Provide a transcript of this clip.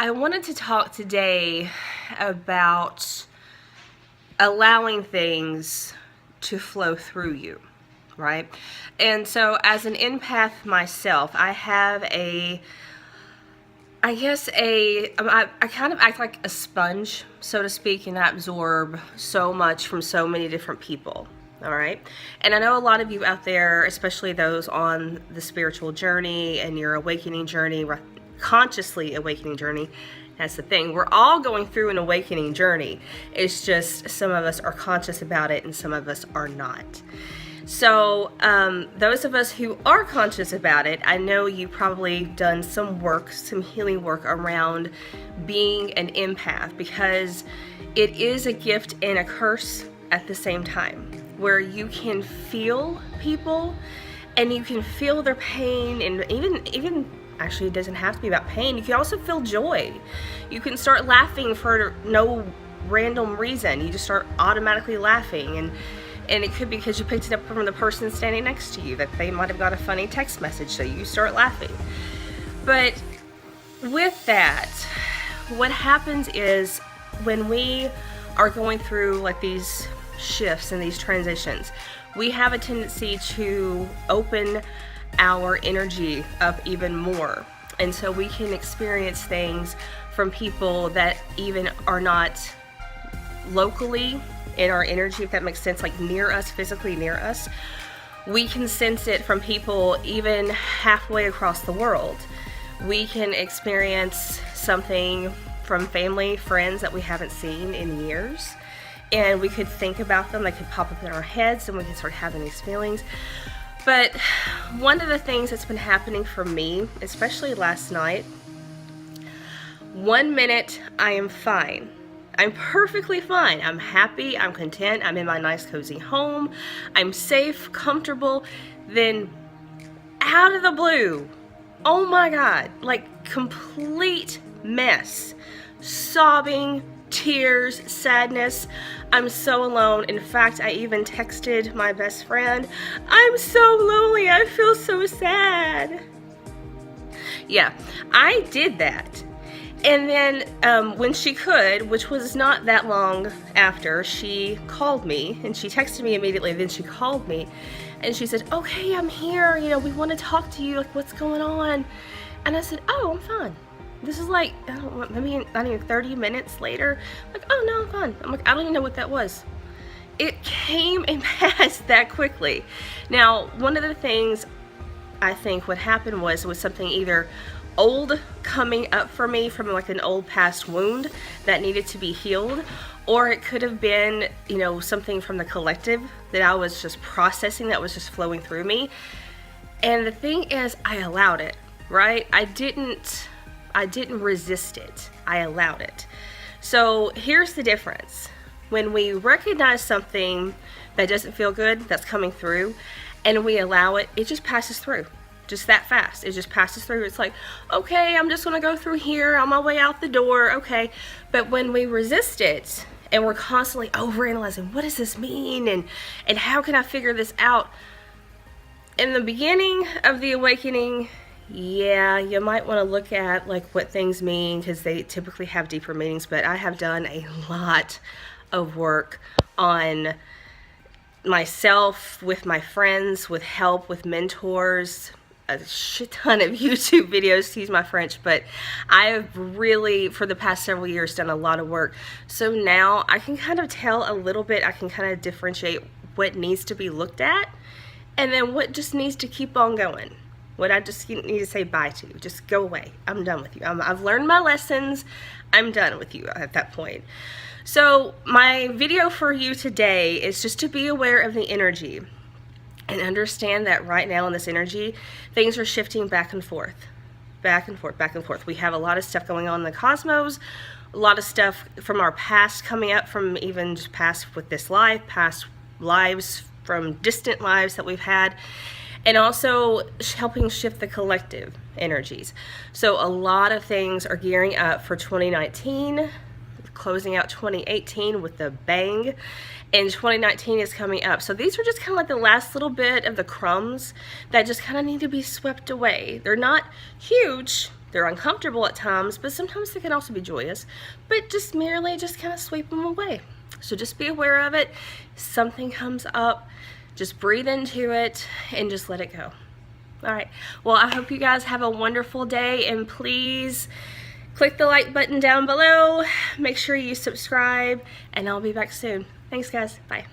I wanted to talk today about allowing things to flow through you, right? And so as an empath myself, I have I kind of act like a sponge, so to speak, and I absorb so much from so many different people. All right. And I know a lot of you out there, especially those on the spiritual journey and your awakening journey, consciously awakening journey. That's the thing. We're all going through an awakening journey. It's just some of us are conscious about it and some of us are not. So those of us who are conscious about it, I know you've probably done some work, some healing work around being an empath, because it is a gift and a curse at the same time, where you can feel people and you can feel their pain, and even actually it doesn't have to be about pain. You can also feel joy. You can start laughing for no random reason. You just start automatically laughing, and it could be because you picked it up from the person standing next to you, that they might have got a funny text message, so you start laughing. But with that, what happens is when we are going through like these shifts and these transitions, we have a tendency to open our energy up even more, and so we can experience things from people that even are not locally in our energy, if that makes sense, like near us, physically near us. We can sense it from people even halfway across the world. We can experience something from family, friends that we haven't seen in years, and we could think about them. They could pop up in our heads and we can start having these feelings. But one of the things that's been happening for me, especially last night, 1 minute I am fine. I'm perfectly fine. I'm happy, I'm content, I'm in my nice cozy home, I'm safe, comfortable. Then out of the blue, oh my God, like complete mess, sobbing, tears, sadness. I'm so alone. In fact, I even texted my best friend, I'm so lonely, I feel so sad. Yeah, I did that. And then when she could, which was not that long after, she called me, and she texted me immediately. Then she called me and she said, okay, I'm here, we want to talk to you, like, what's going on? And I said, oh, I'm fine. This is like, I don't know, maybe not even 30 minutes later. Like, oh no, I'm fine. I'm like, I don't even know what that was. It came and passed that quickly. Now, one of the things I think what happened was something either old coming up for me from like an old past wound that needed to be healed, or it could have been, something from the collective that I was just processing, that was just flowing through me. And the thing is, I allowed it, right? I didn't resist it. I allowed it. So here's the difference. When we recognize something that doesn't feel good, that's coming through, and we allow it, it just passes through. Just that fast. It just passes through. It's like, okay, I'm just going to go through here on my way out the door. Okay. But when we resist it and we're constantly overanalyzing, what does this mean? And how can I figure this out? In the beginning of the awakening, yeah, you might want to look at like what things mean, because they typically have deeper meanings. But I have done a lot of work on myself, with my friends, with help, with mentors, a shit ton of YouTube videos, excuse my French, but I have really, for the past several years, done a lot of work. So now I can kind of tell a little bit, I can kind of differentiate what needs to be looked at, and then what just needs to keep on going. What I just need to say bye to. Just go away. I'm done with you. I've learned my lessons. I'm done with you at that point. So my video for you today is just to be aware of the energy and understand that right now in this energy, things are shifting back and forth, back and forth, back and forth. We have a lot of stuff going on in the cosmos, a lot of stuff from our past coming up, from even just past with this life, past lives, from distant lives that we've had, and also helping shift the collective energies. So a lot of things are gearing up for 2019, closing out 2018 with a bang, and 2019 is coming up. So these are just kind of like the last little bit of the crumbs that just kind of need to be swept away. They're not huge, They're uncomfortable at times, but sometimes they can also be joyous. But just merely just kind of sweep them away. So just be aware of it. Something comes up, just breathe into it and just let it go. All right. Well, I hope you guys have a wonderful day, and please click the like button down below. Make sure you subscribe, and I'll be back soon. Thanks, guys. Bye.